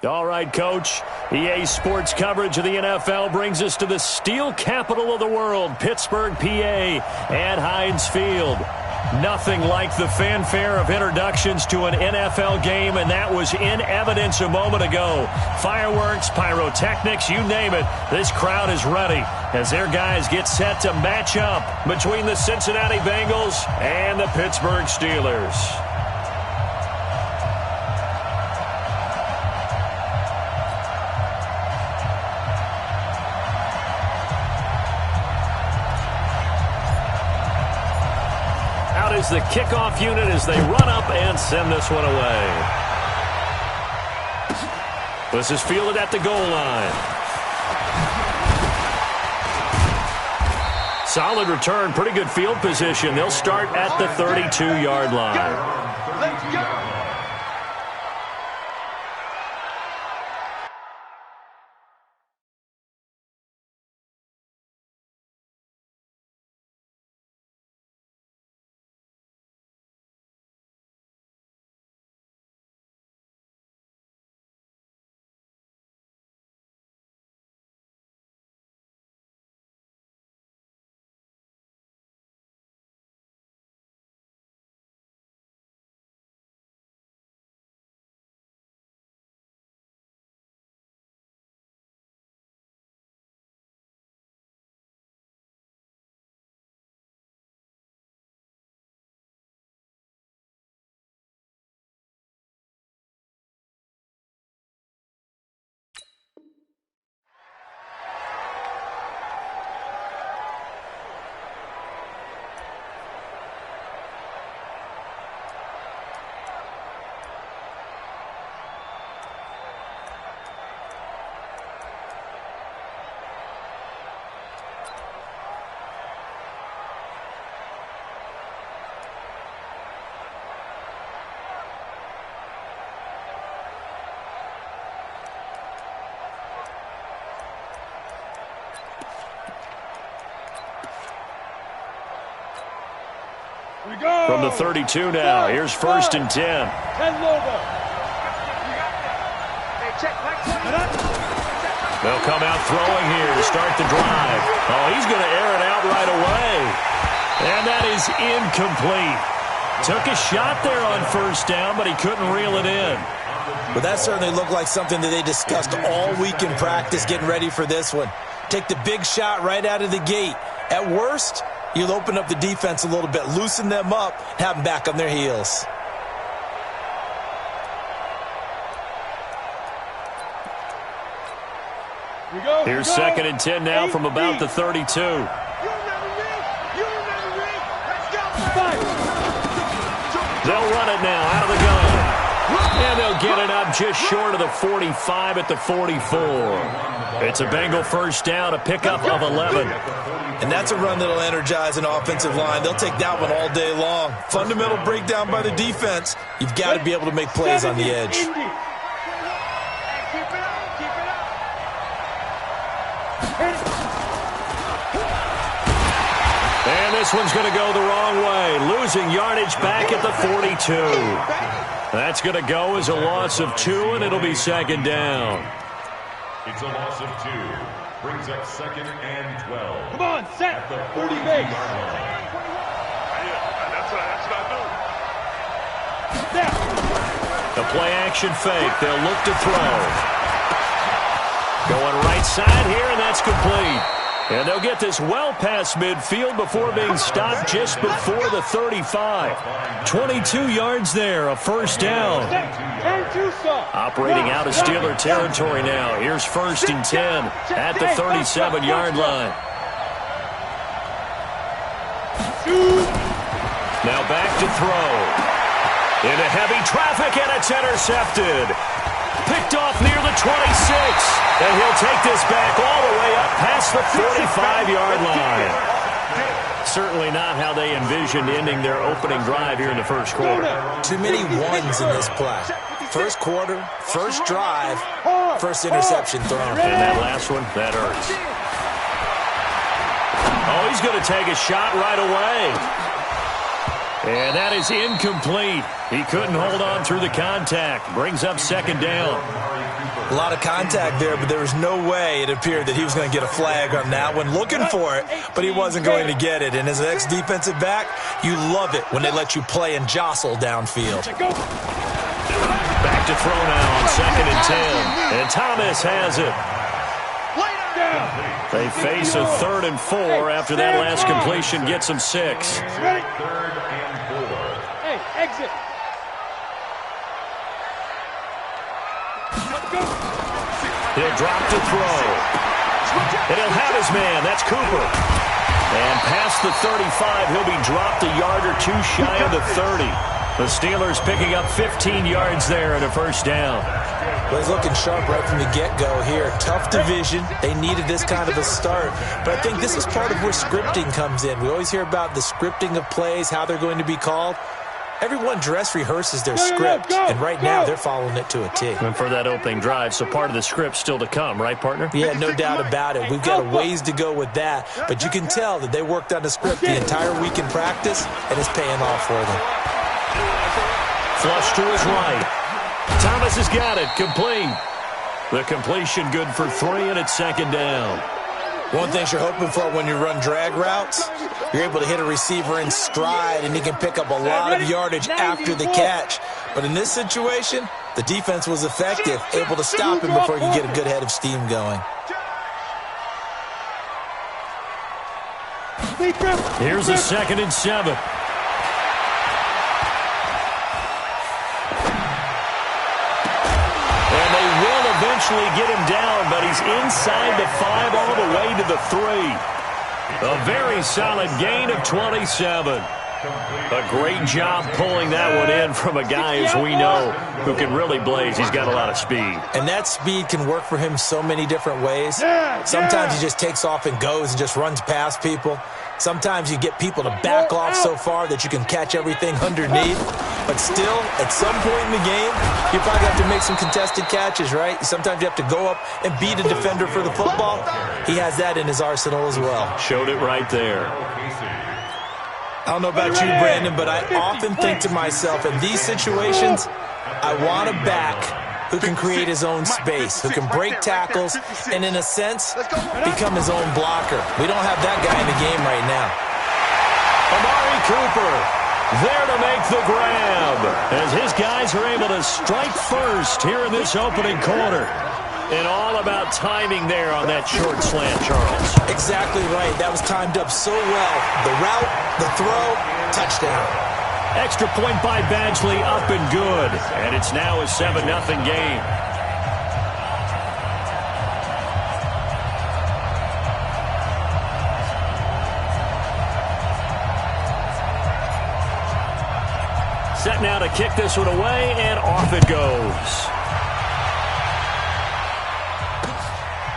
All right, Coach. EA Sports coverage of the NFL brings us to the steel capital of the world, Pittsburgh, PA, at Heinz Field. Nothing like the fanfare of introductions to an NFL game, and that was in evidence a moment ago. Fireworks, pyrotechnics, you name it. This crowd is ready as their guys get set to match up between the Cincinnati Bengals and the Pittsburgh Steelers. Is the kickoff unit as they run up and send this one away. This is fielded at the goal line. Solid return, pretty good field position. They'll start at the 32-yard line. Let's go. From the 32 now, here's 1st and 10. They'll come out throwing here to start the drive. Oh, he's going to air it out right away. And that is incomplete. Took a shot there on 1st down, but he couldn't reel it in. But that certainly looked like something that they discussed all week in practice getting ready for this one. Take the big shot right out of the gate. At worst, you'll open up the defense a little bit, loosen them up, have them back on their heels. Here's 2nd and 10 now from about the 32. They'll run it now out of the gun. And they'll get it up just short of the 45 at the 44. It's a Bengal 1st down, a pickup of 11. And that's a run that'll energize an offensive line. They'll take that one all day long. Fundamental breakdown by the defense. You've got to be able to make plays on the edge. And this one's going to go the wrong way. Losing yardage back at the 42. That's going to go as a loss of 2, and it'll be 2nd down. It's a loss of 2. Brings up 2nd and 12. Come on, set. At the 40 base. The play action fake. They'll look to throw. Going right side here, and that's complete. And they'll get this well past midfield before being stopped just before the 35. 22 yards there, a 1st down. Operating out of Steeler territory now. Here's 1st and 10 at the 37-yard line. Now back to throw. Into heavy traffic, and it's intercepted. Picked off near the 26. And he'll take this back all the way up past the 45-yard line. Certainly not how they envisioned ending their opening drive here in the 1st quarter. Too many ones in this play. 1st quarter, 1st drive, 1st interception thrown. And that last one, that hurts. Oh, he's going to take a shot right away. And that is incomplete. He couldn't hold on through the contact. Brings up 2nd down. A lot of contact there, but there was no way it appeared that he was going to get a flag on that one. Looking for it, but he wasn't going to get it. And as an ex-defensive back, you love it when they let you play and jostle downfield. Back to throw now on 2nd and 10. And Thomas has it. They face a 3rd and 4 after that last completion gets them 6. 3rd and 4. Hey, exit. He'll drop to throw. And he'll have his man. That's Cooper. And past the 35, he'll be dropped a yard or two shy of the 30. The Steelers picking up 15 yards there and a first down. Well, he's looking sharp right from the get-go here. Tough division. They needed this kind of a start. But I think this is part of where scripting comes in. We always hear about the scripting of plays, how they're going to be called. Everyone dress rehearses their script, and right now they're following it to a T. And for that opening drive, so part of the script still to come, right, partner? Yeah, no doubt about it. We've got a ways to go with that, but you can tell that they worked on the script the entire week in practice, and it's paying off for them. Flush to his right. Thomas has got it. Complete. The completion good for 3, and it's 2nd down. One thing you're hoping for when you run drag routes, you're able to hit a receiver in stride, and he can pick up a lot of yardage after the catch. But in this situation, the defense was effective, able to stop him before he could get a good head of steam going. Here's a 2nd and 7. Eventually get him down, but he's inside the 5 all the way to the 3. A very solid gain of 27. A great job pulling that one in from a guy, as we know, who can really blaze. He's got a lot of speed. And that speed can work for him so many different ways. Sometimes he just takes off and goes and just runs past people. Sometimes you get people to back off so far that you can catch everything underneath. But still, at some point in the game, you probably have to make some contested catches, right? Sometimes you have to go up and beat a defender for the football. He has that in his arsenal as well. Showed it right there. I don't know about you, Brandon, but I often think to myself, in these situations, I want a back who can create his own space, who can break tackles, and in a sense, become his own blocker. We don't have that guy in the game right now. Amari Cooper there to make the grab as his guys are able to strike first here in this opening quarter. And all about timing there on that short slant, Charles. Exactly right. That was timed up so well. The route, the throw, touchdown. Extra point by Badgley, up and good. And it's now a 7-0 game. Set now to kick this one away, and off it goes.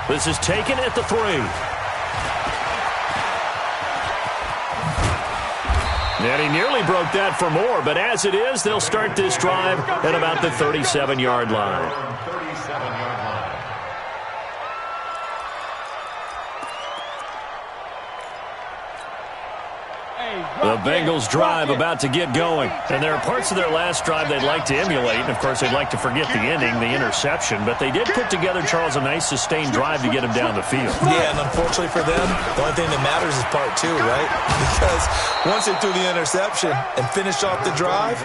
This is taken at the 3. And he nearly broke that for more, but as it is, they'll start this drive at about the 37-yard line. The Bengals drive about to get going. And there are parts of their last drive they'd like to emulate. And, of course, they'd like to forget the ending, the interception. But they did put together, Charles, a nice sustained drive to get him down the field. Yeah, and unfortunately for them, the only thing that matters is part 2, right? Because once they threw the interception and finished off the drive,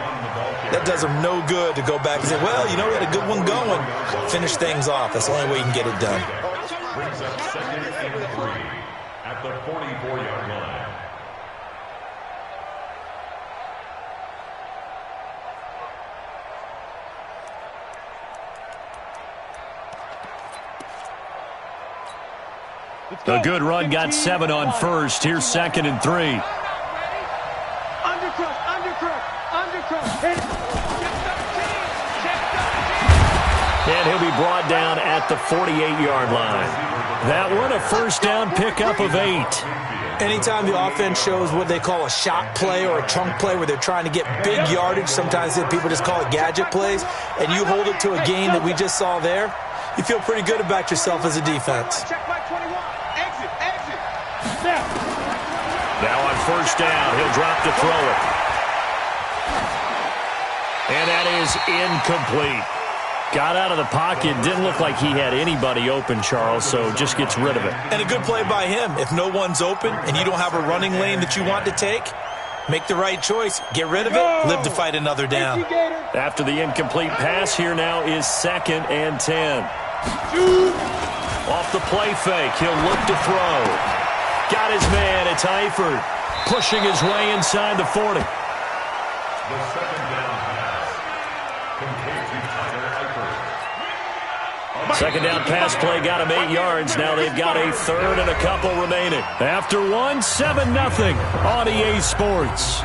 that does them no good to go back and say, well, you know, we had a good one going. Finish things off. That's the only way you can get it done. Brings up 2nd and 3 at the 44-yard line. A good run got 7 on first. Here's 2nd and 3. And he'll be brought down at the 48-yard line. That one, a first down pickup of 8. Anytime the offense shows what they call a shot play or a chunk play where they're trying to get big yardage, sometimes people just call it gadget plays, and you hold it to a gain that we just saw there, you feel pretty good about yourself as a defense. Now on first down, he'll drop to throw it. And that is incomplete. Got out of the pocket. Didn't look like he had anybody open, Charles, so just gets rid of it. And a good play by him. If no one's open and you don't have a running lane that you want to take, make the right choice. Get rid of it. Live to fight another down. After the incomplete pass, here now is 2nd and 10. Off the play fake. He'll look to throw. Got his man. It's Eifert pushing his way inside the 40. The second down pass. Complete to Tyler Eifert. Second down pass play got him 8 yards. Now they've got a third and a couple remaining. After 1, 7-0 on EA Sports.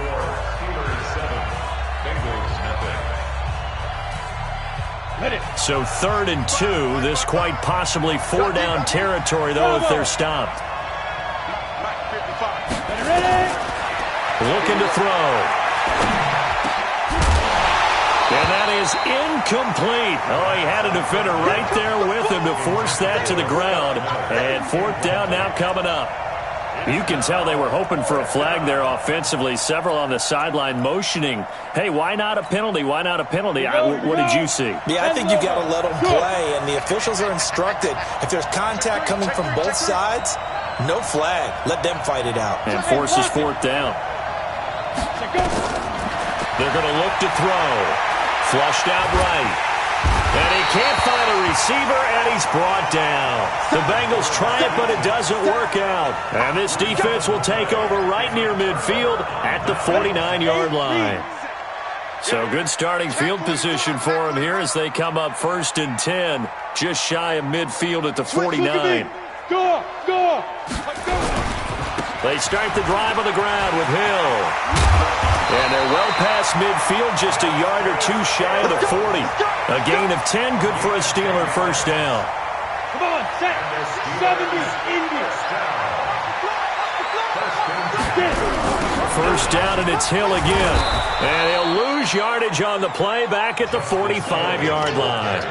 So 3rd and 2. This quite possibly 4-down territory, though, if they're stopped. Looking to throw. And that is incomplete. Oh, he had a defender right there with him to force that to the ground. And 4th down now coming up. You can tell they were hoping for a flag there offensively. Several on the sideline motioning, hey, why not a penalty? Why not a penalty? What did you see? Yeah, I think you've got to let them play, and the officials are instructed. If there's contact coming from both sides, no flag. Let them fight it out. And forces 4th down. They're going to look to throw. Flushed out right. And he can't find a receiver, and he's brought down. The Bengals try it, but it doesn't work out. And this defense will take over right near midfield at the 49-yard line. So good starting field position for them here as they come up 1st and 10, just shy of midfield at the 49. They start the drive on the ground with Hill. And they're well past midfield, just a yard or 2 shy of the 40. A gain of 10, good for a Steeler 1st down. Come on, set. 70, India. 1st down, and it's Hill again. And he'll lose yardage on the play back at the 45-yard line.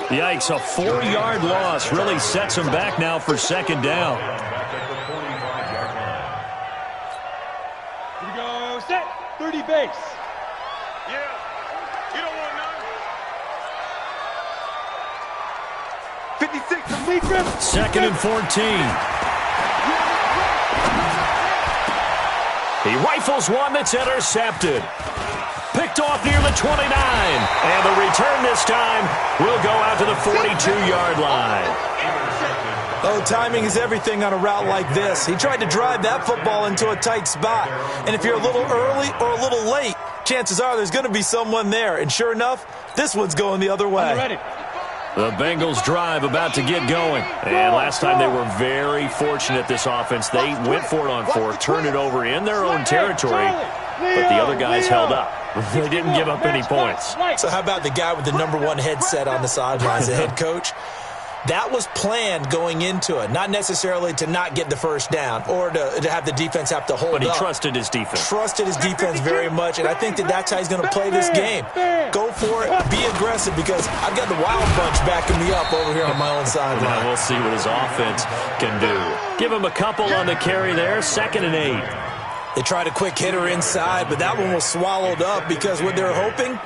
Yikes, a 4-yard loss really sets him back now for 2nd down. Here we go, set. 30 base. Yeah, you don't want none. 56, complete grip. 2nd and 14. He rifles one that's intercepted. Picked off near the 29. And the return this time will go out to the 42-yard line. Oh, timing is everything on a route like this. He tried to drive that football into a tight spot. And if you're a little early or a little late, chances are there's going to be someone there. And sure enough, this one's going the other way. The Bengals drive about to get going. And last time they were very fortunate, this offense. They went for it on 4th, turned it over in their own territory, but the other guys held up. They didn't give up any points. So how about the guy with the #1 headset on the sidelines, the head coach? That was planned going into it, not necessarily to not get the 1st down or to have the defense have to hold up. But he trusted his defense. Trusted his defense very much, and I think that's how he's going to play this game. Go for it, be aggressive, because I've got the wild bunch backing me up over here on my own sideline. Now we'll see what his offense can do. Give him a couple on the carry there, 2nd and 8. They tried a quick hitter inside, but that one was swallowed up because what they're hoping,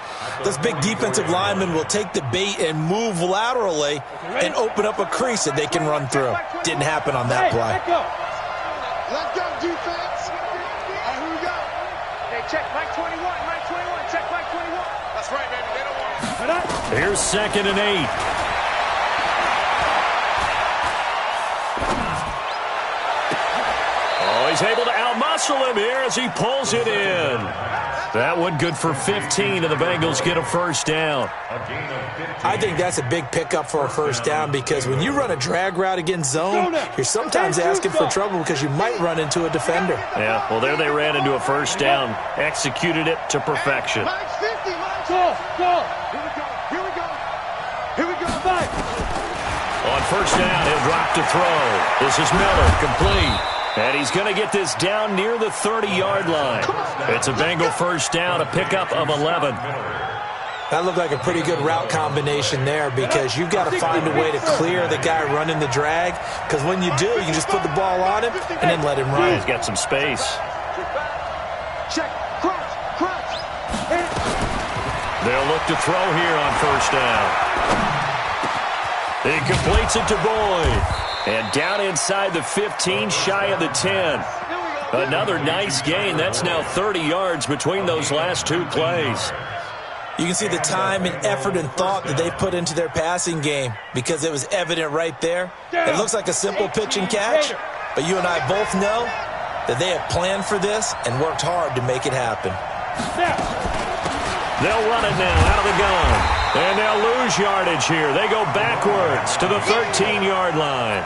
those big defensive linemen will take the bait and move laterally and open up a crease that they can run through. Didn't happen on that play. Let go, defense. All right, here we go. Hey, check Mike 21, Mike 21, check Mike 21. That's right, baby. They don't want it. Here's 2nd and 8. He's able to outmuscle him here as he pulls it in. That one good for 15, and the Bengals get a 1st down. I think that's a big pickup for a 1st down, because when you run a drag route against zone, you're sometimes asking for trouble because you might run into a defender. Yeah, well, there they ran into a 1st down. Executed it to perfection. Mike's 50, Mike's Go. Here we go. Here we go. Here we go. Five. On 1st down, he'll drop to throw. This is Miller, complete. And he's going to get this down near the 30-yard line. It's a Bengal 1st down, a pickup of 11. That looked like a pretty good route combination there, because you've got to find a way to clear the guy running the drag, because when you do, you can just put the ball on him and then let him run. He's got some space. Check. Crunch. They'll look to throw here on first down. He completes it to Boyd. And down inside the 15, shy of the 10. Another nice gain. That's now 30 yards between those last two plays. You can see the time and effort and thought that they put into their passing game because it was evident right there. It looks like a simple pitch and catch, but you and I both know that they have planned for this and worked hard to make it happen. They'll run it now out of the gun. And they'll lose yardage here. They go backwards to the 13-yard line.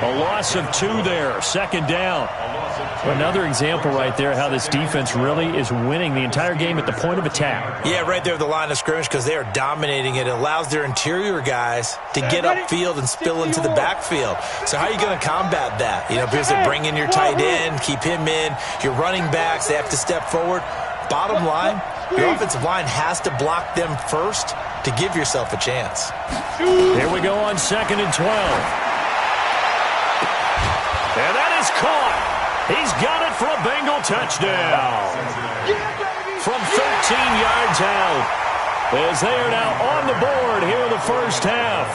A loss of 2 there, second down. Another example right there how this defense really is winning the entire game at the point of attack. Yeah, right there at the line of scrimmage because they are dominating it. It allows their interior guys to get upfield and spill into the backfield. So how are you going to combat that? You know, because they bring in your tight end, keep him in. Your running backs, they have to step forward. Bottom line, your offensive line has to block them first to give yourself a chance. Here we go on 2nd and 12. And that is caught. He's got it for a Bengal touchdown. From 13 yards out, as they are now on the board here in the first half.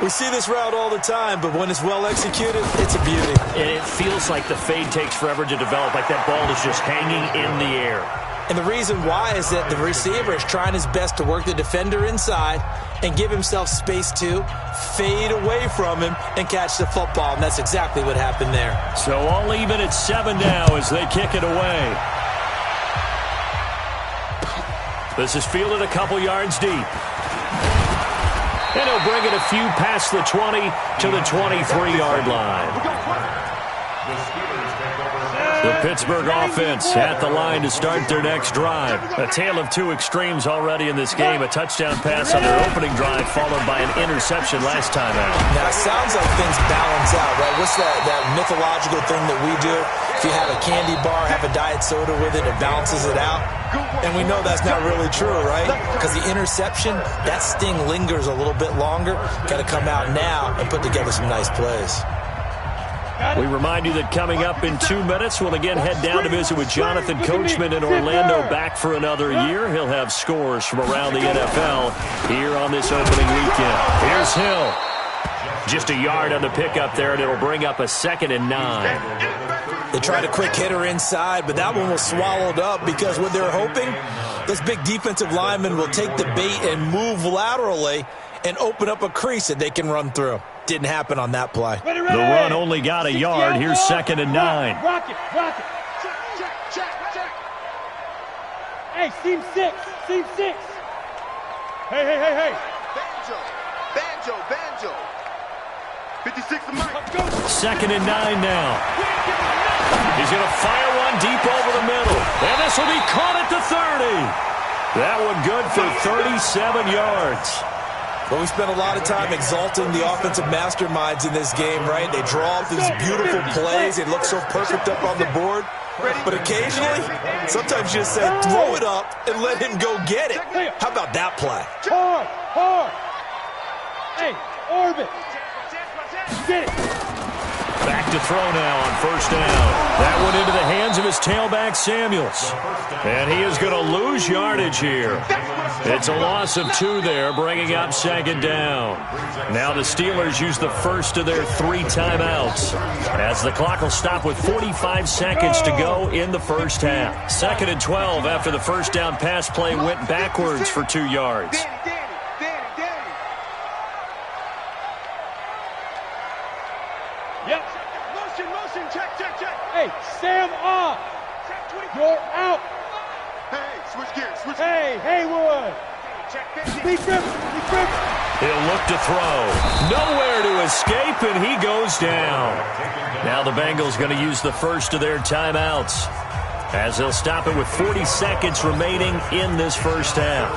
We see this route all the time, but when it's well executed, it's a beauty. And it feels like the fade takes forever to develop, like that ball is just hanging in the air. And the reason why is that the receiver is trying his best to work the defender inside and give himself space to fade away from him and catch the football. And that's exactly what happened there. So all even at 7 now as they kick it away. This is fielded a couple yards deep. And he'll bring it a few past the 20 to the 23-yard line. The Pittsburgh offense at the line to start their next drive. A tale of two extremes already in this game. A touchdown pass on their opening drive followed by an interception last time out. Now, it sounds like things balance out, right? What's that mythological thing that we do? If you have a candy bar, have a diet soda with it, it balances it out. And we know that's not really true, right? Because the interception, that sting lingers a little bit longer. Got to come out now and put together some nice plays. We remind you that coming up in 2 minutes, we'll again head down to visit with Jonathan Coachman in Orlando, back for another year. He'll have scores from around the NFL here on this opening weekend. Here's Hill. Just a yard on the pickup there, and it'll bring up a 2nd and 9. They tried a quick hitter inside, but that one was swallowed up because what they're hoping, those big defensive linemen will take the bait and move laterally and open up a crease that they can run through. Didn't happen on that play. The run only got a yard. Here's 2nd and 9. Rock it. Check. Hey, seam 6. Hey. Banjo. 56 to Mike. 2nd and 9 now. He's going to fire one deep over the middle. And this will be caught at the 30. That one good for 37 yards. Well, we spent a lot of time exalting the offensive masterminds in this game, right? They draw up these beautiful plays. They look so perfect up on the board. But occasionally, sometimes you just say, throw it up and let him go get it. How about that play? Hard. Hey, orbit. Get it. Back to throw now on first down. That went into the hands of his tailback, Samuels. And he is going to lose yardage here. It's a loss of 2 there, bringing up 2nd down. Now the Steelers use the first of their 3 timeouts, as the clock will stop with 45 seconds to go in the first half. 2nd and 12 after the first down pass play went backwards for 2 yards. Yep. Motion, check. Hey, Sam off. You're out. Hey, switch gears. Hey, Haywood. Be grip. He'll look to throw. Nowhere to escape, and he goes down. Now the Bengals going to use the first of their timeouts, as they'll stop it with 40 seconds remaining in this first half.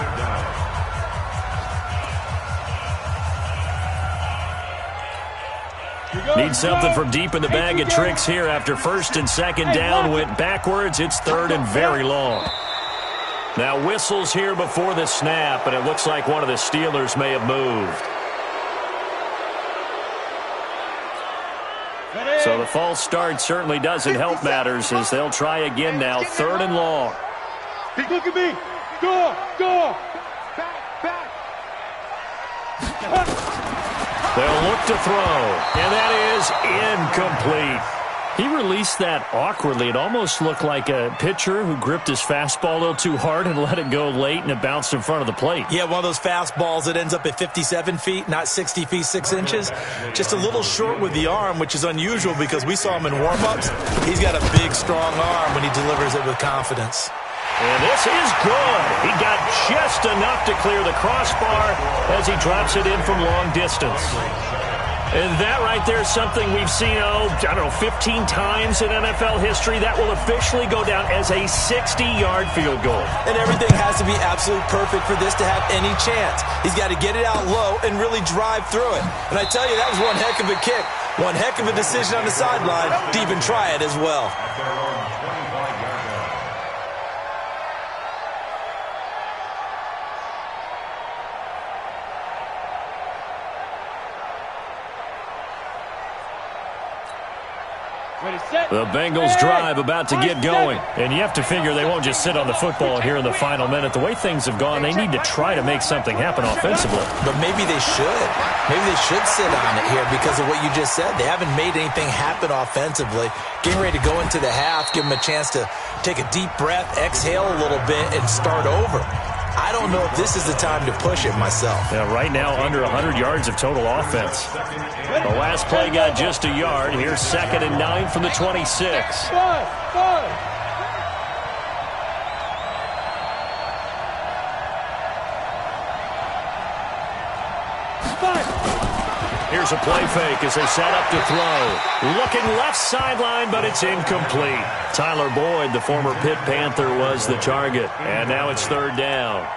Need something from deep in the bag of tricks here after 1st and 2nd down went backwards. It's 3rd and very long. Now whistles here before the snap, and it looks like one of the Steelers may have moved. So the false start certainly doesn't help matters, as they'll try again now, 3rd and long. Look at me. Go. They'll look to throw, and that is incomplete. He released that awkwardly. It almost looked like a pitcher who gripped his fastball a little too hard and let it go late, and it bounced in front of the plate. Yeah, one of those fastballs that ends up at 57 feet, not 60 feet, 6 inches. Just a little short with the arm, which is unusual because we saw him in warm-ups. He's got a big, strong arm when he delivers it with confidence. And this is good. He got just enough to clear the crossbar as he drops it in from long distance. And that right there is something we've seen, 15 times in NFL history. That will officially go down as a 60-yard field goal. And everything has to be absolutely perfect for this to have any chance. He's got to get it out low and really drive through it. And I tell you, that was one heck of a kick. One heck of a decision on the sideline to even try it as well. The Bengals drive about to get going. And you have to figure they won't just sit on the football here in the final minute. The way things have gone, they need to try to make something happen offensively. But maybe they should. Maybe they should sit on it here because of what you just said. They haven't made anything happen offensively. Getting ready to go into the half, give them a chance to take a deep breath, exhale a little bit, and start over. I don't know if this is the time to push it myself. Yeah, right now, under 100 yards of total offense. The last play got just a yard. Here's 2nd and 9 from the 26. Here's a play fake as they set up to throw. Looking left sideline, but it's incomplete. Tyler Boyd, the former Pitt Panther, was the target. And now it's 3rd down.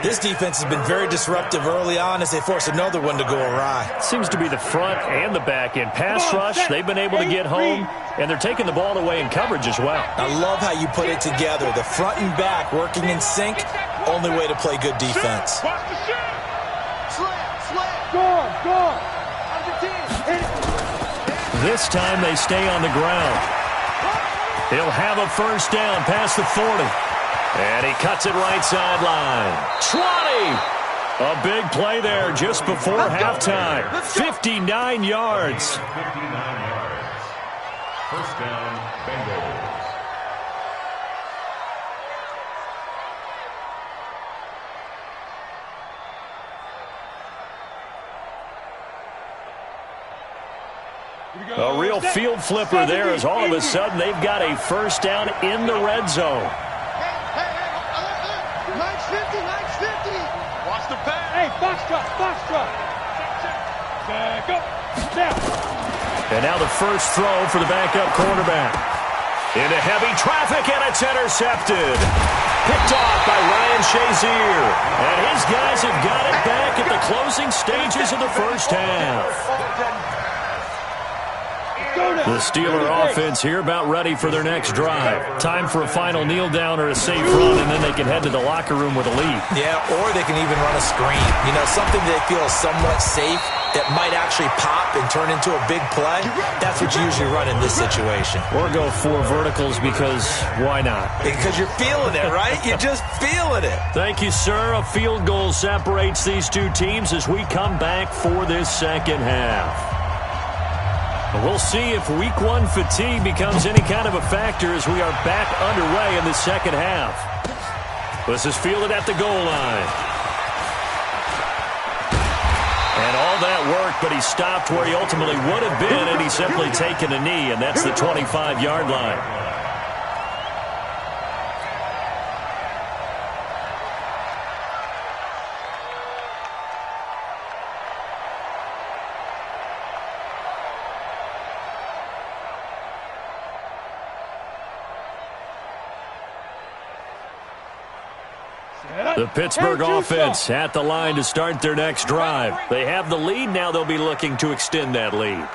This defense has been very disruptive early on as they force another one to go awry. Seems to be the front and the back end. Pass rush, they've been able to get home, and they're taking the ball away in coverage as well. I love how you put it together. The front and back working in sync, only way to play good defense. This time they stay on the ground. He'll have a 1st down past the 40. And he cuts it right sideline. 20! A big play there just before halftime. 59 yards. 59 yards. 1st down, Bengals. A real field flipper there as all of a sudden they've got a 1st down in the red zone. Nice 50. Watch the pass. Hey, box drop. Go. Now. And now the first throw for the backup quarterback. Into heavy traffic, and it's intercepted. Picked off by Ryan Shazier. And his guys have got it back at the closing stages of the 1st half. The Steeler offense here about ready for their next drive. Time for a final kneel down or a safe run, and then they can head to the locker room with a lead. Yeah, or they can even run a screen. You know, something they feel is somewhat safe that might actually pop and turn into a big play. That's what you usually run in this situation. Or go 4 verticals because why not? Because you're feeling it, right? You're just feeling it. Thank you, sir. A field goal separates these two teams as we come back for this 2nd half. We'll see if Week 1 fatigue becomes any kind of a factor as we are back underway in the 2nd half. This is fielded at the goal line. And all that work, but he stopped where he ultimately would have been, and he's simply taken a knee, and that's the 25-yard line. The Pittsburgh offense at the line to start their next drive. They have the lead. Now they'll be looking to extend that lead.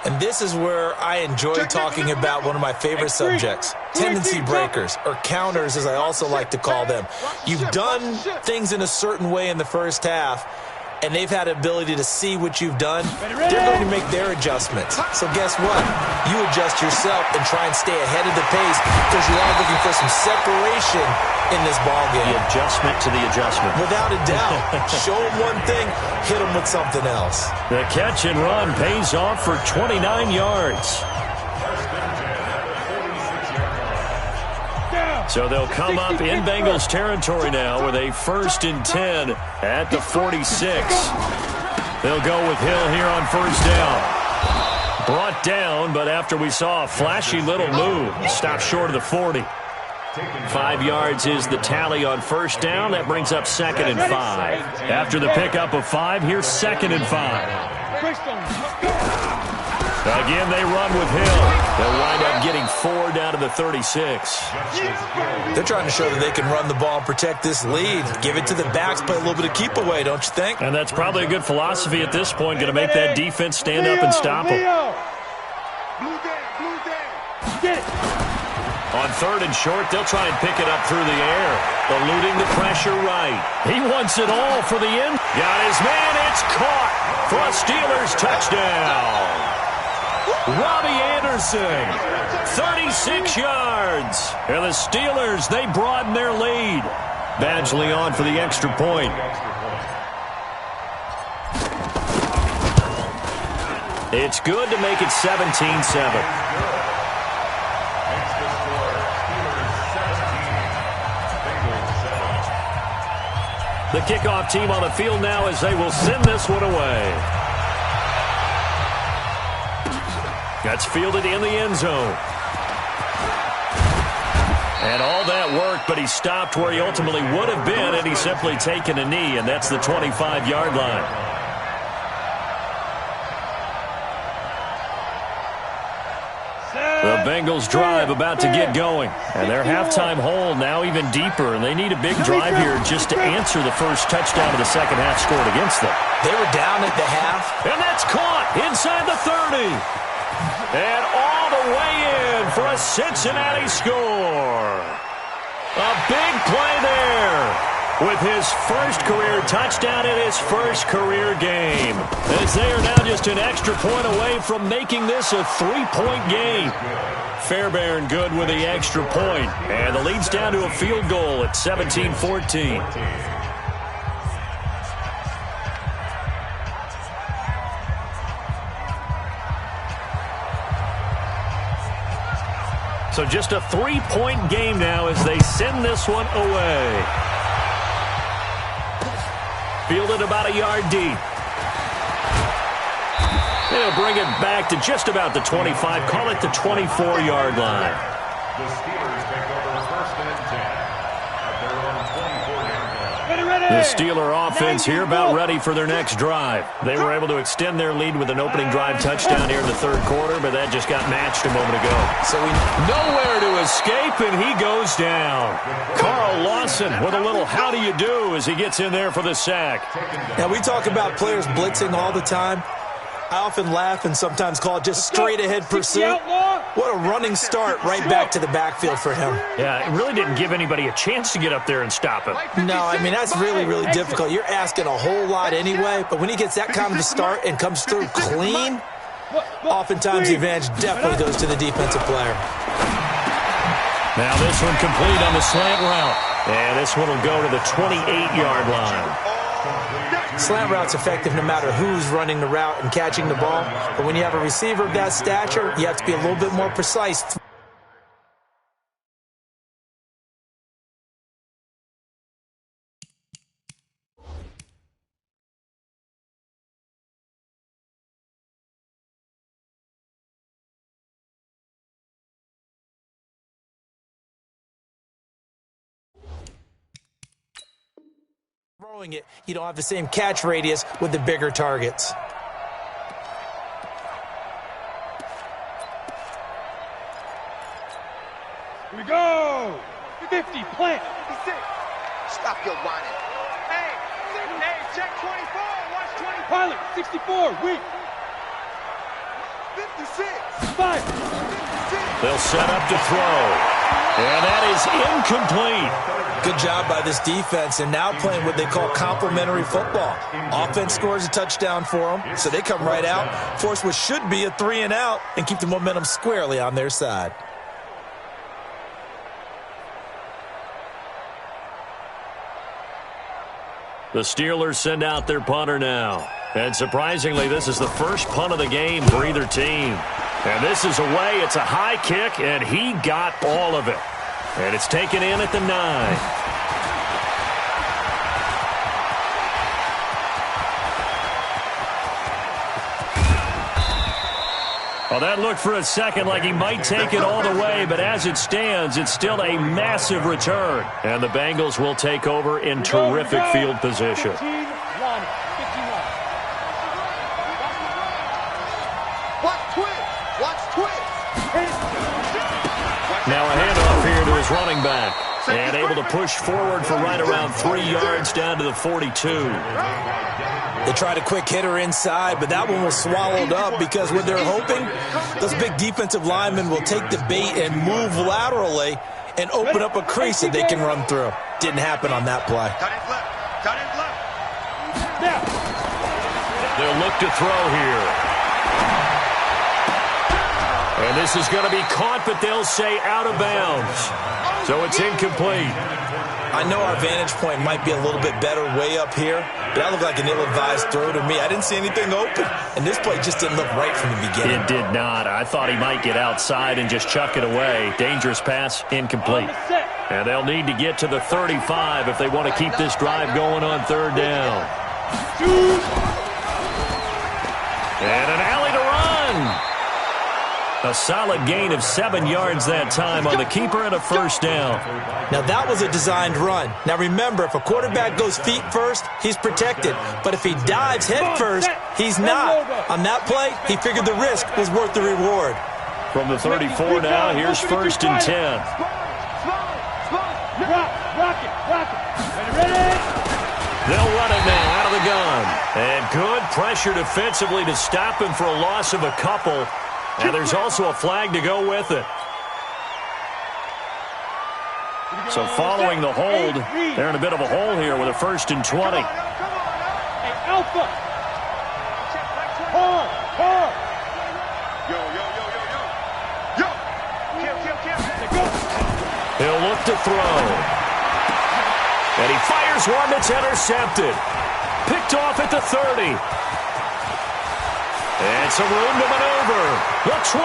And this is where I enjoy talking about one of my favorite subjects, tendency breakers, or counters as I also like to call them. You've done things in a certain way in the 1st half, and they've had the ability to see what you've done, they're going to make their adjustments. So guess what? You adjust yourself and try and stay ahead of the pace because you are looking for some separation in this ball game. The adjustment to the adjustment. Without a doubt. Show them one thing, hit them with something else. The catch and run pays off for 29 yards. So they'll come up in Bengals territory now with a 1st and 10 at the 46. They'll go with Hill here on 1st down. Brought down, but after we saw a flashy little move, stopped short of the 40. 5 yards is the tally on 1st down. That brings up 2nd and 5. After the pickup of 5, here's 2nd and 5. Again, they run with Hill. They'll wind up getting 4 down to the 36. They're trying to show that they can run the ball and protect this lead. Give it to the backs, play a little bit of keep away, don't you think? And that's probably a good philosophy at this point, going to make that defense stand up and stop them. On 3rd and short, they'll try and pick it up through the air. Eluding the pressure right. He wants it all for the end. Got his man. It's caught for a Steelers touchdown. Robbie Anderson, 36 yards. And the Steelers, they broaden their lead. Badgley on for the extra point. It's good to make it 17-7. The kickoff team on the field now as they will send this one away. That's fielded in the end zone. And all that worked, but he stopped where he ultimately would have been, and he's simply taken a knee, and that's the 25-yard line. The Bengals drive about to get going, and their halftime hole now even deeper, and they need a big drive here just to answer the first touchdown of the second half scored against them. They were down at the half. And that's caught inside the 30. And all the way in for a Cincinnati score. A big play there with his first career touchdown in his first career game. As they are now just an extra point away from making this a 3-point game. Fairbairn good with the extra point. And the lead's down to a field goal at 17-14. So just a 3-point game now as they send this one away. Fielded about a yard deep. They'll bring it back to just about the 25. Call it the 24-yard line. The Steelers take over 1st and 10 at their own 24-yard line. The Steeler offense here about ready for their next drive. They were able to extend their lead with an opening drive touchdown here in the 3rd quarter, but that just got matched a moment ago. So nowhere to escape, and he goes down. Carl Lawson with a little how do you do as he gets in there for the sack. Now, we talk about players blitzing all the time. I often laugh and sometimes call it just straight-ahead pursuit. What a running start right back to the backfield for him. Yeah, it really didn't give anybody a chance to get up there and stop him. No, I mean, that's really, really difficult. You're asking a whole lot anyway, but when he gets that kind of a start and comes through clean, oftentimes the advantage definitely goes to the defensive player. Now this one complete on the slant route. And this one will go to the 28-yard line. Slant route's effective no matter who's running the route and catching the ball. But when you have a receiver of that stature, you have to be a little bit more precise. Throwing it, you don't have the same catch radius with the bigger targets. Here we go! 50, plant. 56. Stop your whining. Hey, check 24. Watch 20. Pilot, 64, weak. 56. 5. 56. They'll set up to throw. And that is incomplete. Good job by this defense, and now playing what they call complementary football. Offense scores a touchdown for them, so they come right out, force what should be a 3-and-out, and keep the momentum squarely on their side. The Steelers send out their punter now. And surprisingly, this is the first punt of the game for either team. And this is away. It's a high kick, and he got all of it. And it's taken in at the 9. Well, that looked for a second like he might take it all the way, but as it stands, it's still a massive return. And the Bengals will take over in terrific field position. 15-1. Watch twitch. Now a handoff here to his running back. And able to push forward for right around 3 yards down to the 42. They tried a quick hitter inside, but that one was swallowed up because when they're hoping, those big defensive linemen will take the bait and move laterally and open up a crease that they can run through. Didn't happen on that play. Cut it left. They'll look to throw here. And this is going to be caught, but they'll say out of bounds. So it's incomplete. I know our vantage point might be a little bit better way up here, but that looked like an ill-advised throw to me. I didn't see anything open, and this play just didn't look right from the beginning. It did not. I thought he might get outside and just chuck it away. Dangerous pass, incomplete. And they'll need to get to the 35 if they want to keep this drive going on 3rd down. And an alley to run. A solid gain of 7 yards that time on the keeper and a 1st down. Now, that was a designed run. Now, remember, if a quarterback goes feet first, he's protected. But if he dives head first, he's not. On that play, he figured the risk was worth the reward. From the 34 now, here's 1st and 10. Rock it. Ready? They'll run it now out of the gun. And good pressure defensively to stop him for a loss of a couple. And there's also a flag to go with it. So following the hold, they're in a bit of a hole here with a 1st and 20. Hey, Alpha. Hard. Yo. He'll look to throw. And he fires one that's intercepted. Picked off at the 30. And some room to maneuver. The 20.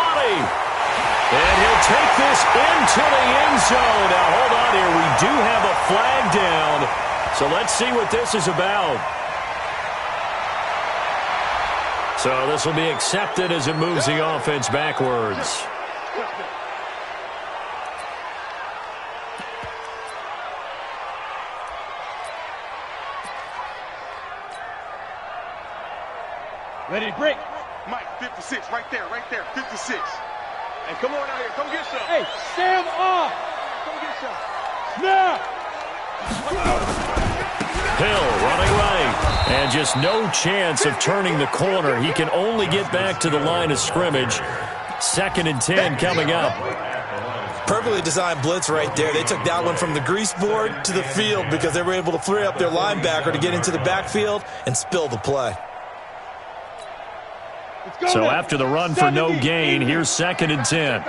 And he'll take this into the end zone. Now, hold on here. We do have a flag down. So let's see what this is about. So this will be accepted as it moves the offense backwards. Ready to break. Mike, 56, right there, 56. Hey, come on out here, come get some. Hey, Sam off. Come get some. Snap. Hill running right. And just no chance of turning the corner. He can only get back to the line of scrimmage. 2nd and 10 coming up. Perfectly designed blitz right there. They took that one from the grease board to the field because they were able to free up their linebacker to get into the backfield and spill the play. So after the run for no gain, here's 2nd and 10.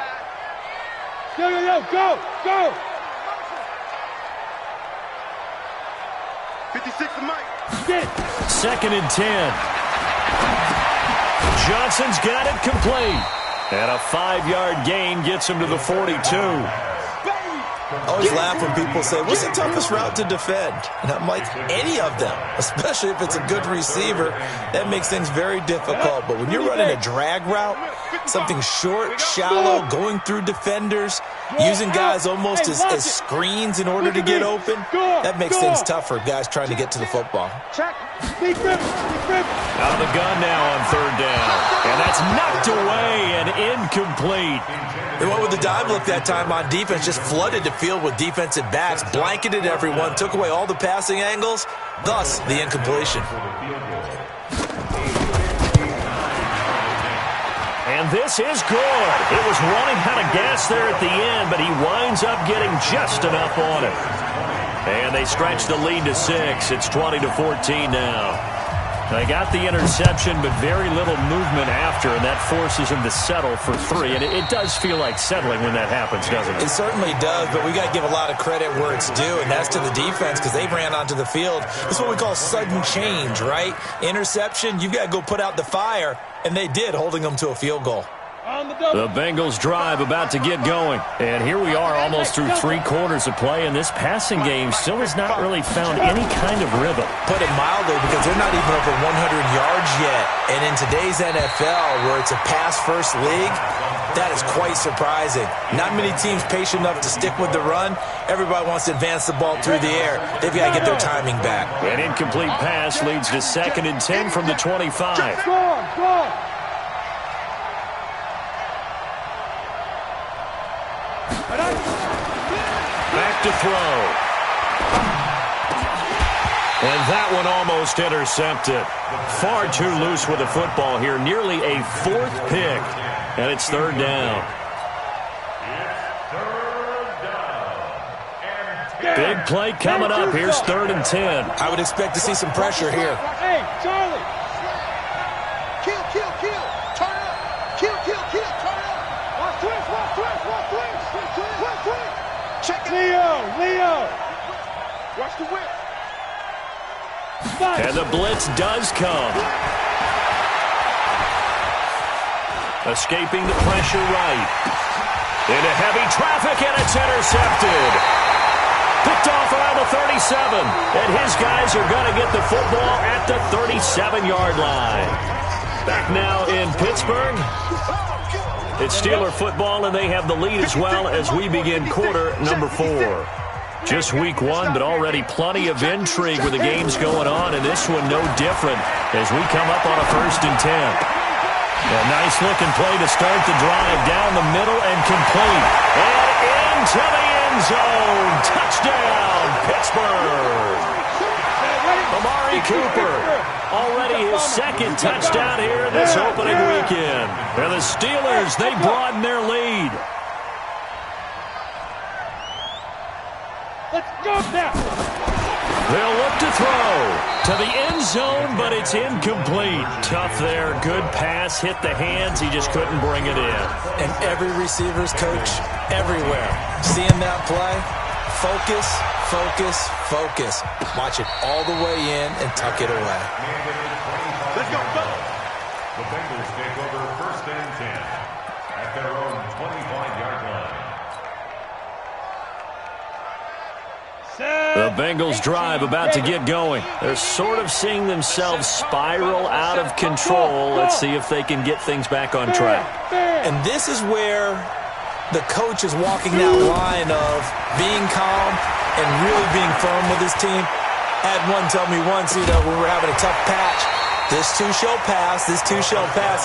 Go. 56 to Mike. 2nd and 10. Johnson's got it complete. And a 5-yard gain gets him to the 42. I always laugh when people say, what's the toughest route to defend? And I'm like, any of them, especially if it's a good receiver. That makes things very difficult. But when you're running a drag route, something short, shallow, going through defenders, using guys almost as screens in order to get open, that makes things tough for guys trying to get to the football. Out of the gun now on 3rd down. And that's knocked away and incomplete. They went with the dive look that time on defense, just flooded the field with defensive backs, blanketed everyone, took away all the passing angles, thus the incompletion. And this is good. It was running out of gas there at the end, but he winds up getting just enough on it. And they stretch the lead to 6. It's 20-14 now. They got the interception, but very little movement after, and that forces them to settle for 3. And it does feel like settling when that happens, doesn't it? It certainly does, but we got to give a lot of credit where it's due, and that's to the defense because they ran onto the field. It's what we call sudden change, right? Interception, you've got to go put out the fire, and they did, holding them to a field goal. The Bengals drive about to get going. And here we are almost through 3 quarters of play, and this passing game still has not really found any kind of rhythm. Put it mildly, because they're not even over 100 yards yet. And in today's NFL, where it's a pass-first league, that is quite surprising. Not many teams patient enough to stick with the run. Everybody wants to advance the ball through the air. They've got to get their timing back. An incomplete pass leads to 2nd and 10 from the 25. Go. Back to throw. And that one almost intercepted. Far too loose with the football here. Nearly a 4th pick. And it's 3rd down. Big play coming up. Here's 3rd and 10. I would expect to see some pressure here. Hey, Charlie. Kill. Turn up. Kill. Turn up. Watch twist. Check it. Leo. Watch the whip. And the blitz does come. Escaping the pressure right. Into heavy traffic, and it's intercepted. Picked off around the 37. And his guys are going to get the football at the 37-yard line. Back now in Pittsburgh. It's Steeler football, and they have the lead as well as we begin quarter number 4. Just week 1, but already plenty of intrigue with the games going on, and this one no different as we come up on a 1st and 10. A nice-looking play to start the drive down the middle and complete. And into the end zone. Touchdown, Pittsburgh. Amari Cooper. Already his 2nd touchdown here this opening weekend. And the Steelers, they broaden their lead. Let's go now. They'll look to throw to the end zone, but it's incomplete. Tough there. Good pass. Hit the hands. He just couldn't bring it in. And every receiver's coach everywhere. Seeing that play, focus. Watch it all the way in and tuck it away. Let's go. The Bengals take over 1st and 10 at their own 25-yard line. The Bengals drive about to get going. They're sort of seeing themselves spiral out of control. Let's see if they can get things back on track. And this is where the coach is walking that line of being calm and really being firm with his team. I had one tell me once, when we were having a tough patch, this too shall pass, and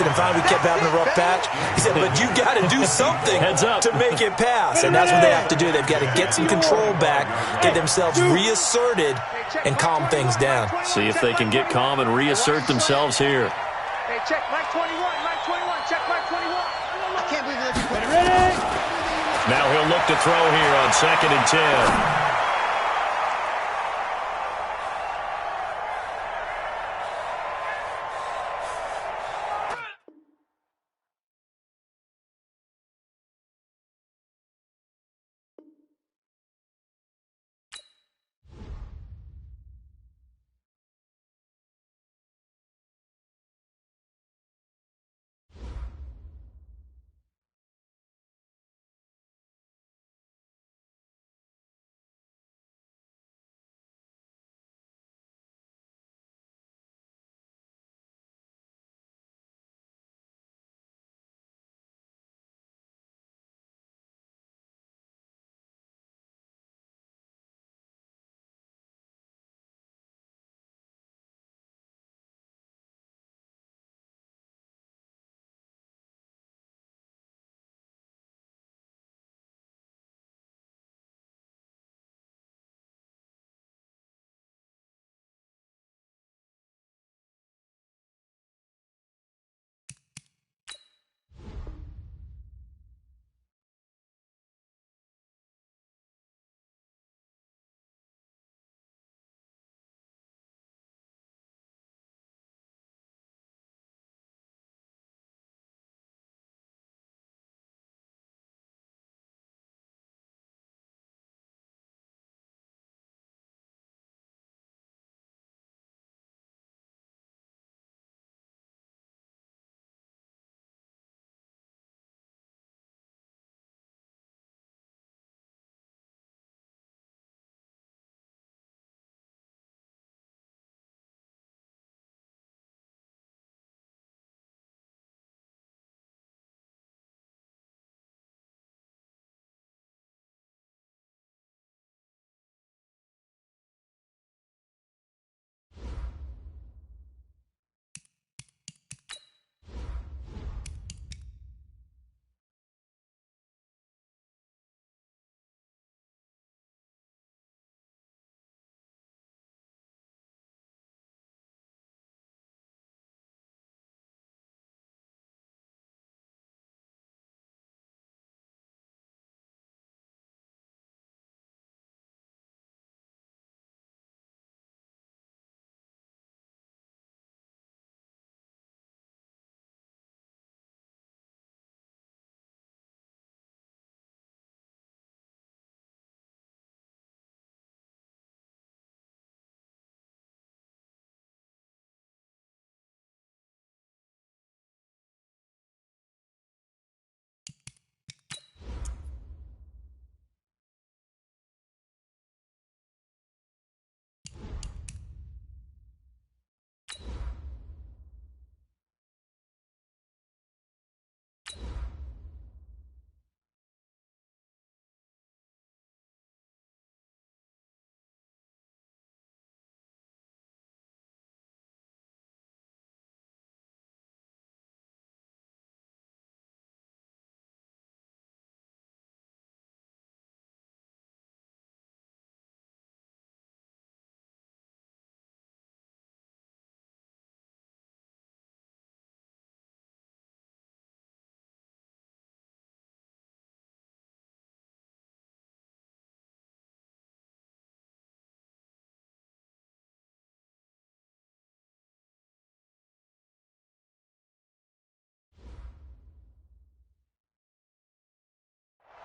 then finally we kept having a rough patch. He said, but you got to do something to make it pass, and that's what they have to do. They've got to get some control back, get themselves reasserted, and calm things down. See if they can get calm and reassert themselves here. Hey, check Mike 21. Check Mike 21. I can't believe that you put it. Ready? Now he'll look to throw here on 2nd and 10.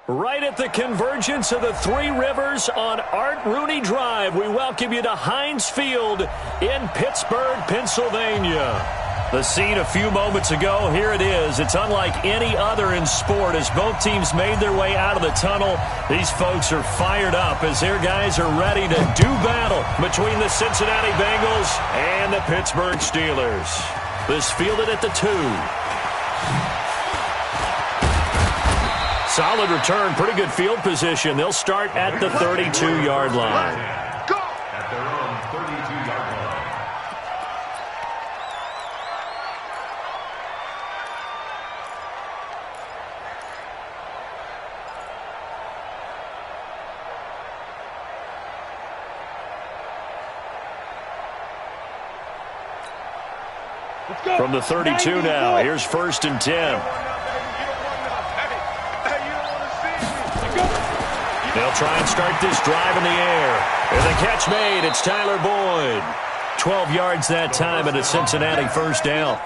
Right at the convergence of the Three Rivers on Art Rooney Drive, we welcome you to Heinz Field in Pittsburgh, Pennsylvania. The scene a few moments ago, here it is. It's unlike any other in sport as both teams made their way out of the tunnel. These folks are fired up as their guys are ready to do battle between the Cincinnati Bengals and the Pittsburgh Steelers. This fielded at the 2. Solid return, pretty good field position. They'll start at the 32-yard line. Go! At their own 32-yard line. From the 32 now, here's 1st and 10. They'll try and start this drive in the air. And the catch made. It's Tyler Boyd. 12 yards that time and a Cincinnati first down.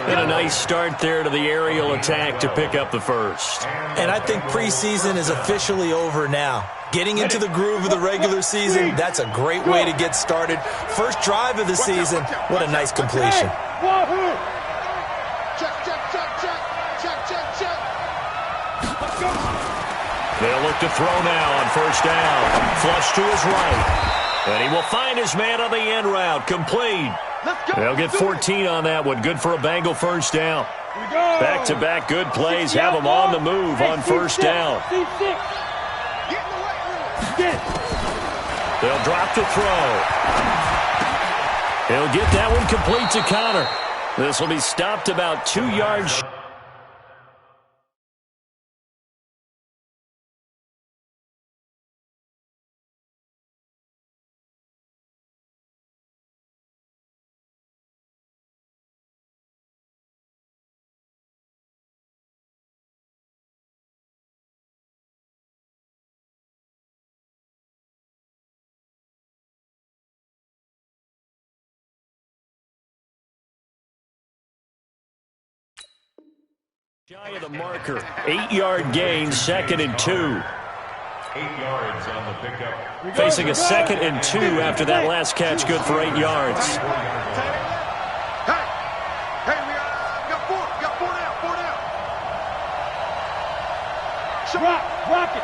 And a nice start there to the aerial attack to pick up the first. And I think preseason is officially over now. Getting into the groove of the regular season, that's a great way to get started. First drive of the season, what a nice completion. They'll look to throw now on 1st down. Flush to his right. And he will find his man on the end route. Complete. They'll get 14 on that one. Good for a Bengal first down. Back-to-back good plays. Have them on the move on 1st down. They'll drop to throw. He'll get that one complete to Connor. This will be stopped about 2 yards. Shy of the marker. 8-yard gain, 2nd and 2. 8 yards on the pickup. Facing a 2nd and 2 after that last catch, good for 8 yards. Hey, we got 4. We got 4 down. Rock it.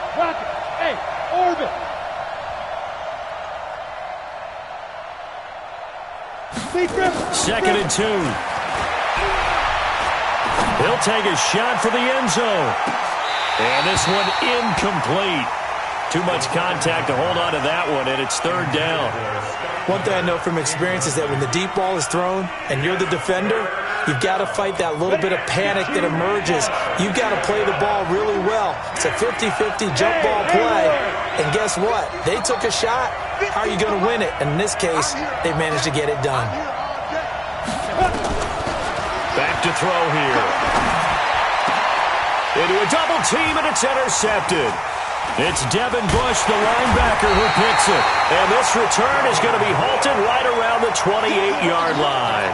Hey, orbit. Second and 2. He'll take a shot for the end zone. And this one incomplete. Too much contact to hold on to that one, and it's 3rd down. One thing I know from experience is that when the deep ball is thrown and you're the defender, you've got to fight that little bit of panic that emerges. You've got to play the ball really well. It's a 50-50 jump ball play. And guess what? They took a shot. How are you going to win it? And in this case, they managed to get it done. Back to throw here. Into a double team, and it's intercepted. It's Devin Bush, the linebacker, who picks it. And this return is going to be halted right around the 28-yard line.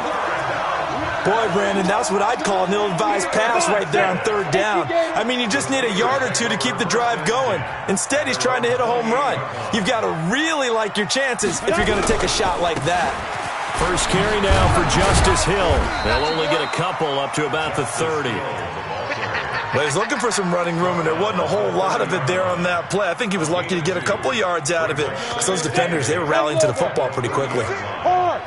Boy, Brandon, that's what I'd call an ill-advised pass right there on 3rd down. I mean, you just need a yard or two to keep the drive going. Instead, he's trying to hit a home run. You've got to really like your chances if you're going to take a shot like that. First carry now for Justice Hill. They'll only get a couple up to about the 30. But he's looking for some running room, and there wasn't a whole lot of it there on that play. I think he was lucky to get a couple yards out of it because those defenders, they were rallying to the football pretty quickly. Hard.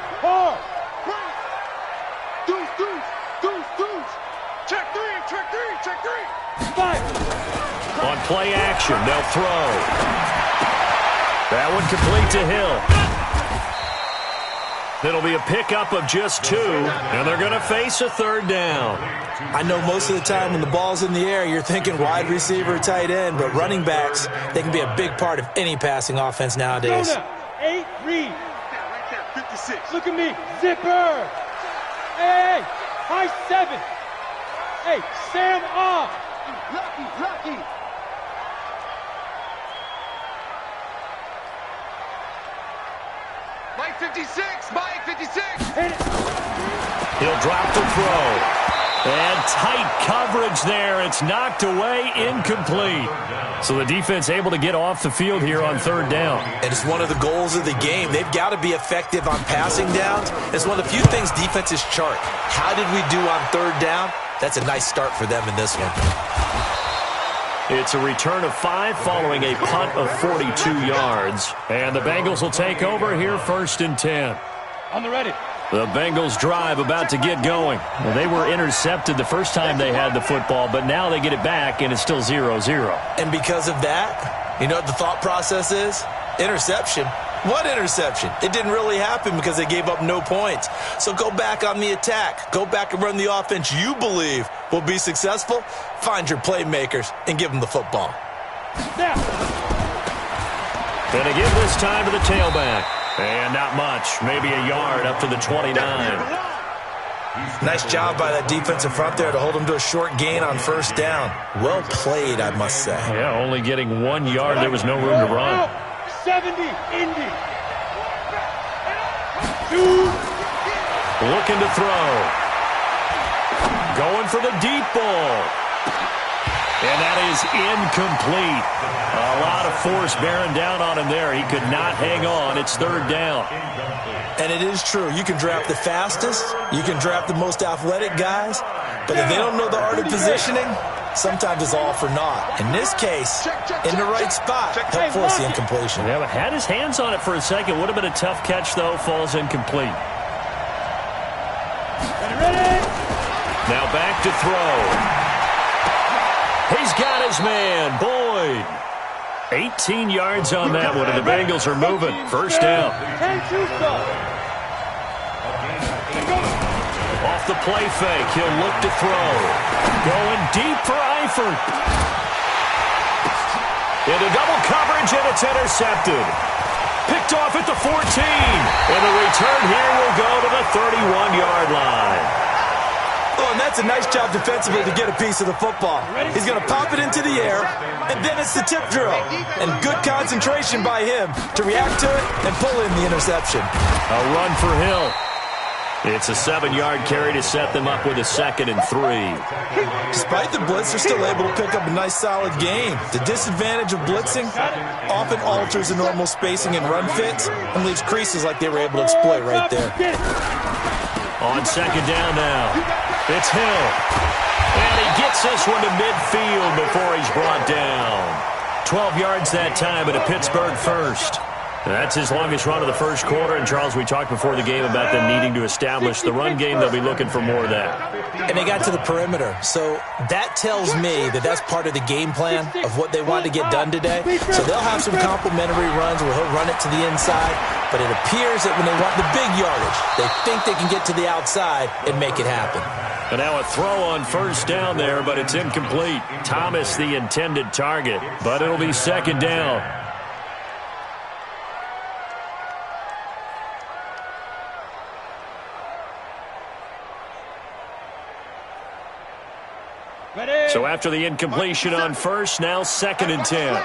Deuce. Check three. Five. On play action, they'll throw. That one complete to Hill. It'll be a pickup of just 2, and they're going to face a 3rd down. I know most of the time when the ball's in the air, you're thinking wide receiver, tight end, but running backs, they can be a big part of any passing offense nowadays. 8, read. Right there, 56. Look at me. Zipper. Hey, high 7. Hey, Sam off. Lucky. Mike 56. He'll drop the throw. And tight coverage there. It's knocked away, incomplete. So the defense able to get off the field here on third down. And it's one of the goals of the game. They've got to be effective on passing downs. It's one of the few things defenses chart. How did we do on third down? That's a nice start for them in this one. It's a return of 5 following a punt of 42 yards. And the Bengals will take over here, 1st and 10. On the ready. The Bengals drive about to get going. Well, they were intercepted the first time they had the football, but now they get it back, and it's still 0-0. And because of that, you know what the thought process is? Interception. What interception? It didn't really happen because they gave up no points. So go back on the attack. Go back and run the offense you believe will be successful. Find your playmakers and give them the football. Snap. Going to give this time to the tailback. And not much, maybe a yard up to the 29. Nice job by that defensive front there to hold them to a short gain on 1st down. Well played, I must say. Yeah, only getting 1 yard. There was no room to run. 70, Indy. 2. Looking to throw. Going for the deep ball. And that is incomplete. A lot of force bearing down on him there. He could not hang on. It's 3rd down. And it is true. You can draft the fastest. You can draft the most athletic guys. But if they don't know the art of positioning, sometimes it's all for naught. In this case, in the right spot, help force the incompletion. Yeah, but had his hands on it for a second. Would have been a tough catch, though. Falls incomplete. Ready. Now back to throw. He's got his man, Boyd. 18 yards on that one, and the Bengals are moving. 1st down. Off the play fake, he'll look to throw. Going deep for Eifert. Into double coverage, and it's intercepted. Picked off at the 14. And the return here will go to the 31-yard line. Oh, and that's a nice job defensively to get a piece of the football. He's going to pop it into the air, and then it's the tip drill. And good concentration by him to react to it and pull in the interception. A run for Hill. It's a 7-yard carry to set them up with a 2nd and 3. Despite the blitz, they're still able to pick up a nice solid gain. The disadvantage of blitzing often alters the normal spacing and run fits and leaves creases like they were able to exploit right there. On 2nd down now. It's Hill. And he gets this one to midfield before he's brought down. 12 yards that time at a Pittsburgh 1st. That's his longest run of the 1st quarter. And, Charles, we talked before the game about them needing to establish the run game. They'll be looking for more of that. And they got to the perimeter. So that tells me that that's part of the game plan of what they want to get done today. So they'll have some complementary runs where he'll run it to the inside. But it appears that when they want the big yardage, they think they can get to the outside and make it happen. And now a throw on 1st down there, but it's incomplete. Thomas the intended target, but it'll be 2nd down. Ready. So after the incompletion on 1st, now 2nd and 10.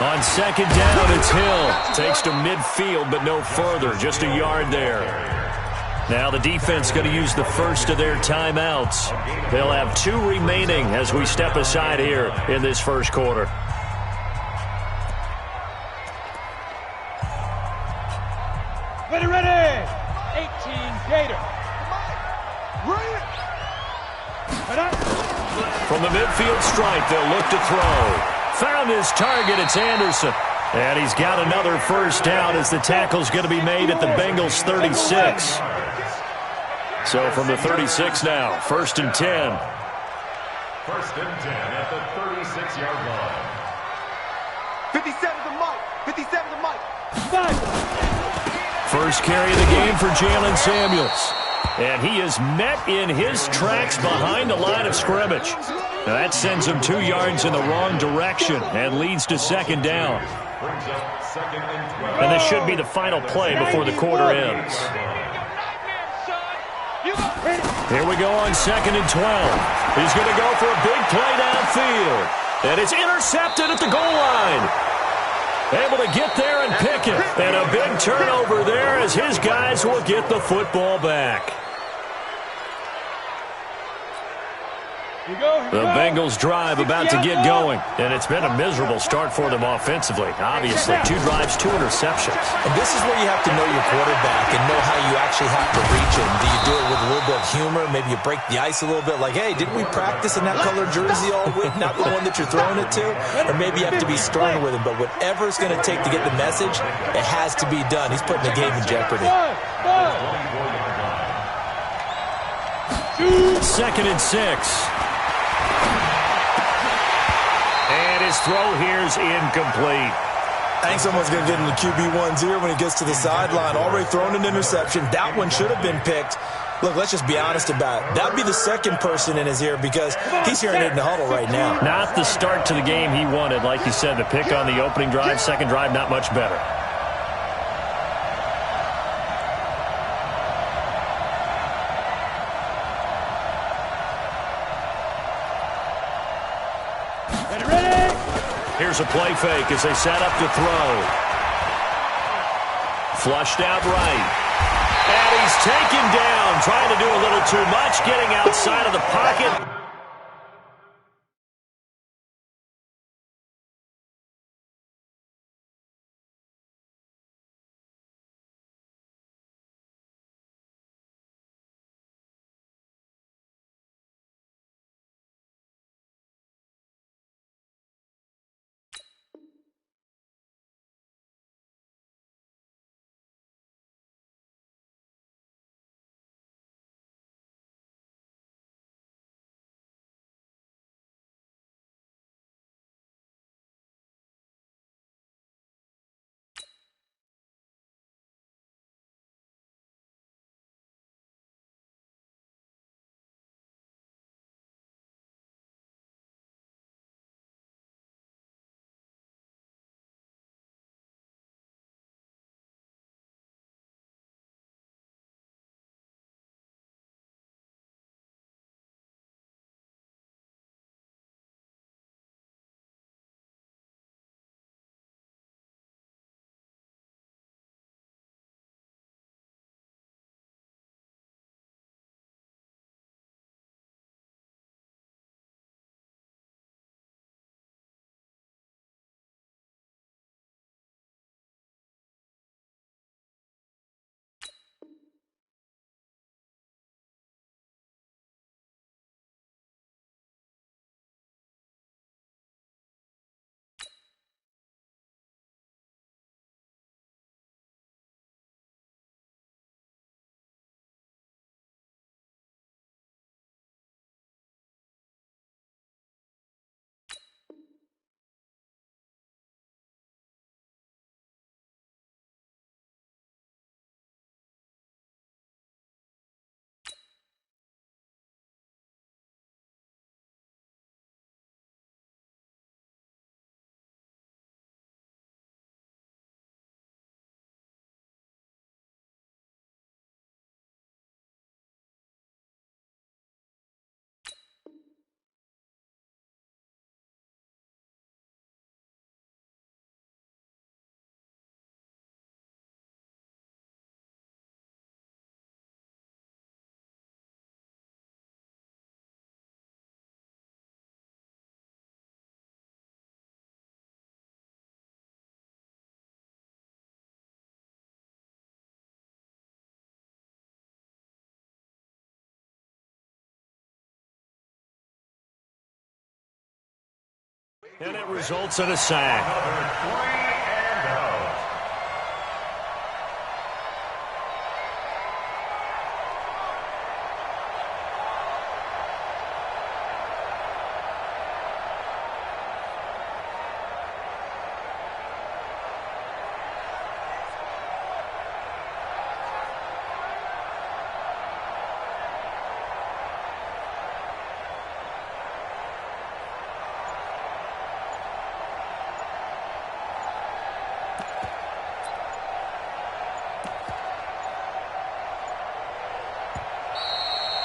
On 2nd down, it's Hill. Takes to midfield, but no further. Just a yard there. Now the defense going to use the first of their timeouts. They'll have 2 remaining as we step aside here in this 1st quarter. Ready. 18 Gator. From the midfield stripe, they'll look to throw. Found his target, it's Anderson. And he's got another 1st down as the tackle's going to be made at the Bengals' 36. So from the 36 now, 1st and 10. 1st and 10 at the 36-yard line. 57 to Mike. 57 to Mike. 1st carry of the game for Jalen Samuels. And he is met in his tracks behind the line of scrimmage. Now that sends him 2 yards in the wrong direction and leads to 2nd down. And this should be the final play before the quarter ends. Here we go on 2nd and 12. He's going to go for a big play downfield. And it's intercepted at the goal line. Able to get there and pick it. And a big turnover there as his guys will get the football back. The Bengals drive about to get going, and it's been a miserable start for them offensively. Obviously, 2 drives, 2 interceptions. And this is where you have to know your quarterback and know how you actually have to reach him. Do you do it with a little bit of humor? Maybe you break the ice a little bit, like, hey, didn't we practice in that colored jersey all week, not the one that you're throwing it to? Or maybe you have to be stern with him, but whatever it's going to take to get the message, it has to be done. He's putting the game in jeopardy. 2nd and 6. And his throw here's incomplete. I think someone's going to get in the QB1's ear when he gets to the sideline. Already thrown an interception. That one should have been picked. Look, let's just be honest about it. That would be the second person in his ear because he's hearing it in the huddle right now. Not the start to the game he wanted. Like you said, the pick on the opening drive, second drive, not much better. Here's a play fake as they set up to throw. Flushed out right. And he's taken down, trying to do a little too much, getting outside of the pocket. And it results in a sack. Another 3 and out.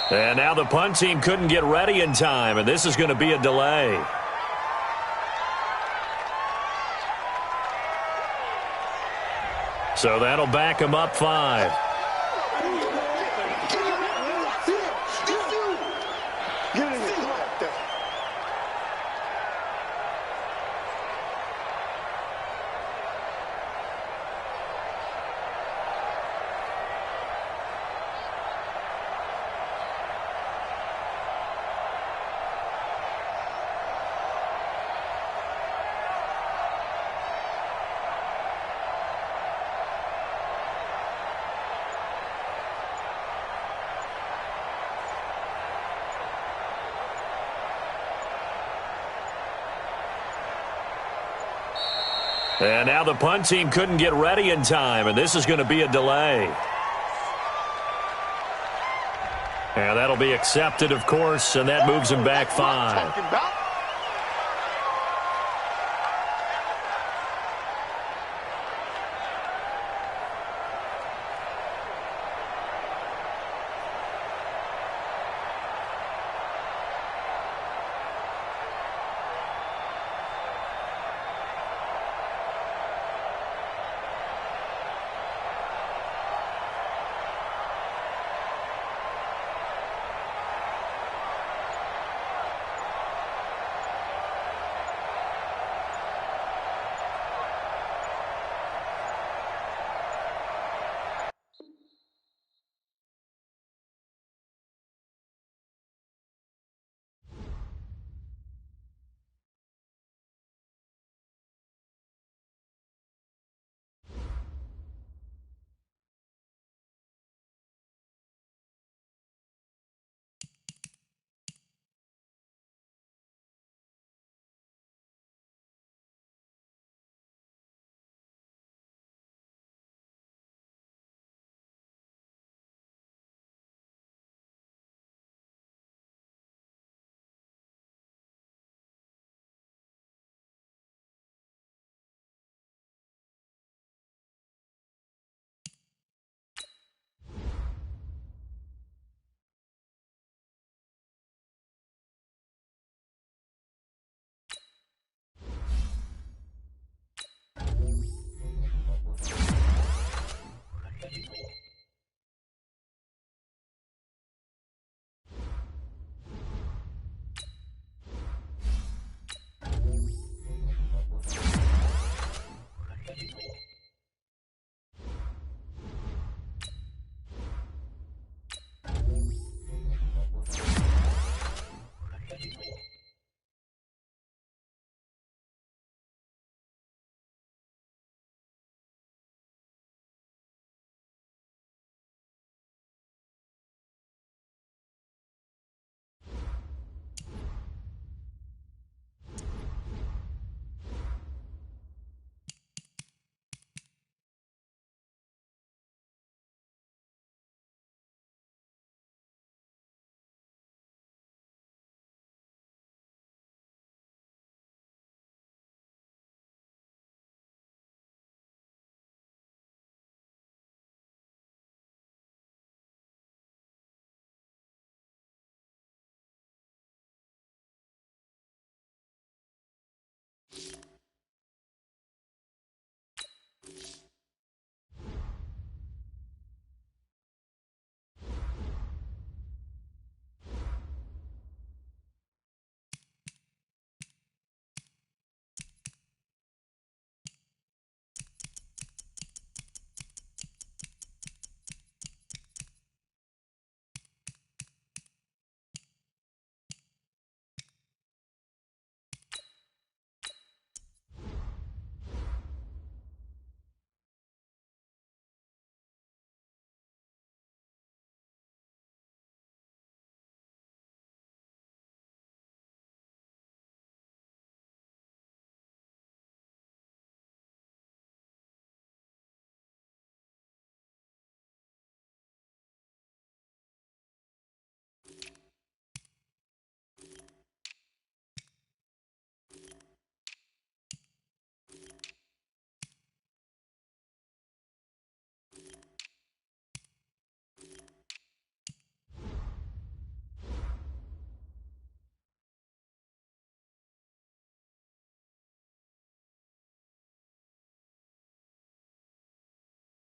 And now the punt team couldn't get ready in time, and this is going to be a delay. So that'll back him up 5. And now the punt team couldn't get ready in time, and this is going to be a delay. And that'll be accepted, of course, and that moves him back 5.